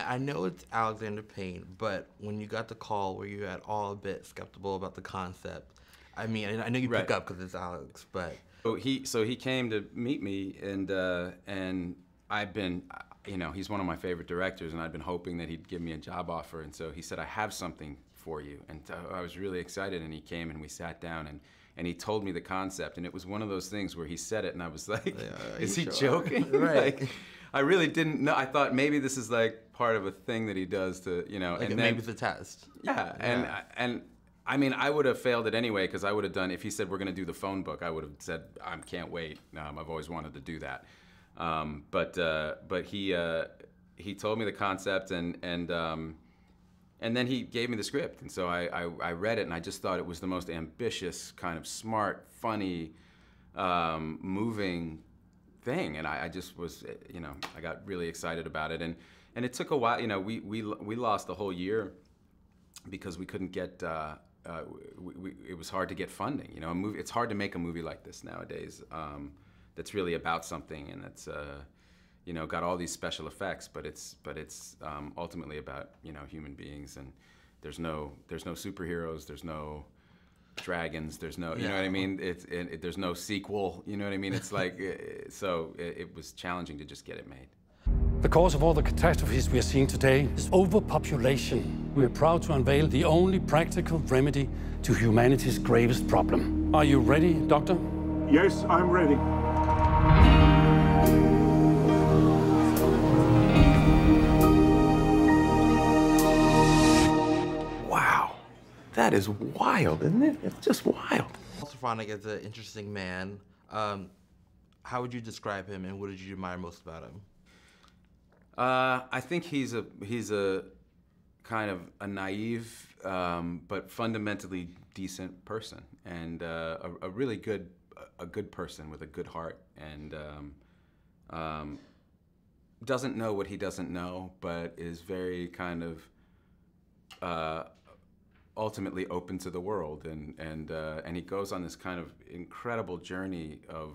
Matt, I know it's Alexander Payne, but when you got the call, were you at all a bit skeptical about the concept? I mean, I know you pick up because it's Alex, but so he came to meet me, and I've been, you know, he's one of my favorite directors, and I'd been hoping that he'd give me a job offer, and so he said, I have something for you, and I was really excited, and he came and we sat down, and he told me the concept, and it was one of those things where he said it, and I was like, is he joking? Right. Like, I really didn't know. I thought maybe this is like part of a thing that he does to, you know, like and maybe it's a test. Yeah, and I mean, I would have failed it anyway, because I would have done, if he said we're going to do the phone book, I would have said, I can't wait. I've always wanted to do that. But he told me the concept, and then he gave me the script. And so I read it, and I just thought it was the most ambitious, kind of smart, funny, moving thing. And I just was, you know, I got really excited about it. And it took a while. You know, we lost the whole year because we couldn't get, it was hard to get funding. You know, it's hard to make a movie like this nowadays that's really about something, and that's, you know, got all these special effects, but it's ultimately about, you know, human beings, and there's no superheroes, there's no dragons, there's no, you know what I mean? There's no sequel, you know what I mean? It's like, so it was challenging to just get it made. The cause of all the catastrophes we are seeing today is overpopulation. We are proud to unveil the only practical remedy to humanity's gravest problem. Are you ready, Doctor? Yes, I'm ready. Wow, that is wild, isn't it? It's just wild. Stefanik is an interesting man. How would you describe him, and what did you admire most about him? I think he's a kind of a naive but fundamentally decent person, and a really good person with a good heart, and doesn't know what he doesn't know, but is very kind of ultimately open to the world, and he goes on this kind of incredible journey of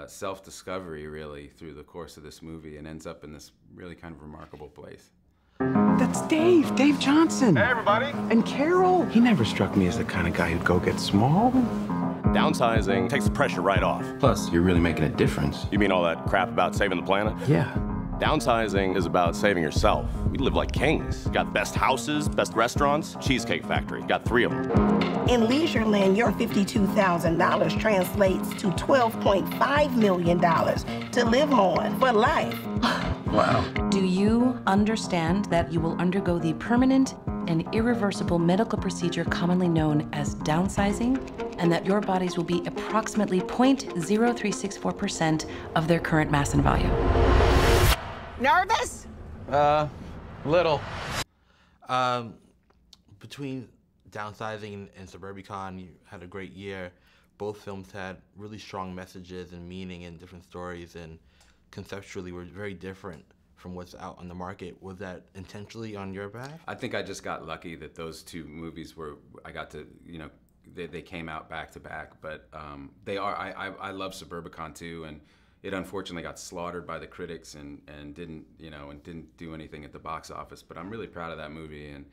self-discovery, really, through the course of this movie, and ends up in this really kind of remarkable place. That's Dave Johnson. Hey, everybody. And Carol. He never struck me as the kind of guy who'd go get small. Downsizing takes the pressure right off. Plus, you're really making a difference. You mean all that crap about saving the planet? Yeah. Downsizing is about saving yourself. We live like kings. Got the best houses, best restaurants, Cheesecake Factory. Got 3 of them. In Leisureland, your $52,000 translates to $12.5 million to live on for life. Wow. Do you understand that you will undergo the permanent and irreversible medical procedure commonly known as downsizing, and that your bodies will be approximately 0.0364% of their current mass and volume? Nervous? Little. Between Downsizing and Suburbicon, you had a great year. Both films had really strong messages and meaning and different stories, and conceptually were very different from what's out on the market. Was that intentionally on your behalf? I think I just got lucky that those 2 movies were, I got to, you know, they came out back to back, but I love Suburbicon too, and it unfortunately got slaughtered by the critics and didn't, you know, and didn't do anything at the box office, but I'm really proud of that movie, and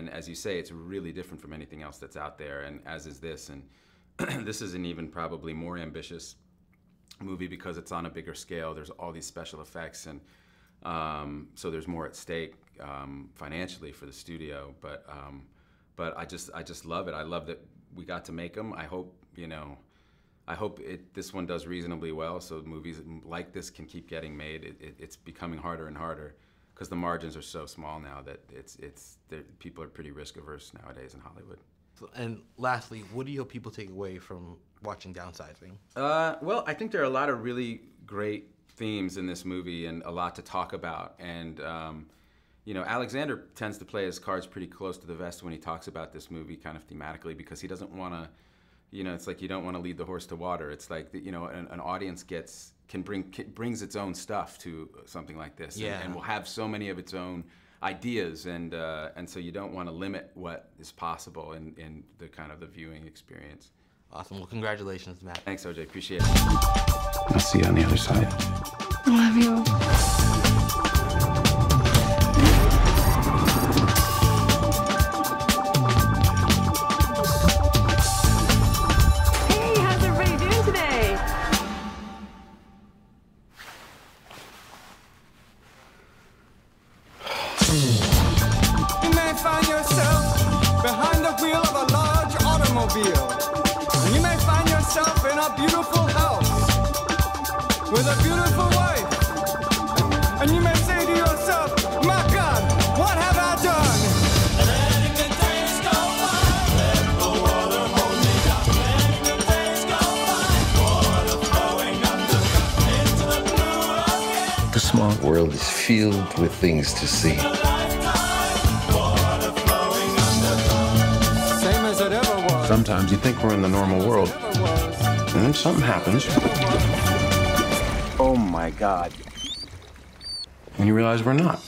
as you say, it's really different from anything else that's out there, and as is this, and this is an even probably more ambitious movie because it's on a bigger scale. There's all these special effects, and so there's more at stake financially for the studio. But I just love it. I love that we got to make them. I hope, you know, this one does reasonably well, so movies like this can keep getting made. It's becoming harder and harder because the margins are so small now that people are pretty risk averse nowadays in Hollywood. And lastly, what do you hope people take away from watching Downsizing? Well, I think there are a lot of really great themes in this movie and a lot to talk about. And, you know, Alexander tends to play his cards pretty close to the vest when he talks about this movie kind of thematically, because he doesn't want to, you know, it's like you don't want to lead the horse to water. It's like, you know, an audience brings its own stuff to something like this, and will have so many of its own ideas, and so you don't want to limit what is possible in the kind of the viewing experience. Awesome. Well, congratulations, Matt. Thanks, OJ. Appreciate it. I'll see you on the other side. Love you. automobile. And you may find yourself in a beautiful house with a beautiful wife. And you may say to yourself, my God, what have I done? Letting the days go by, let the water hold me down. Letting the days go by, water flowing under into the blue again. The small world is filled with things to see. Sometimes you think we're in the normal world, and then something happens. Oh my God. And you realize we're not.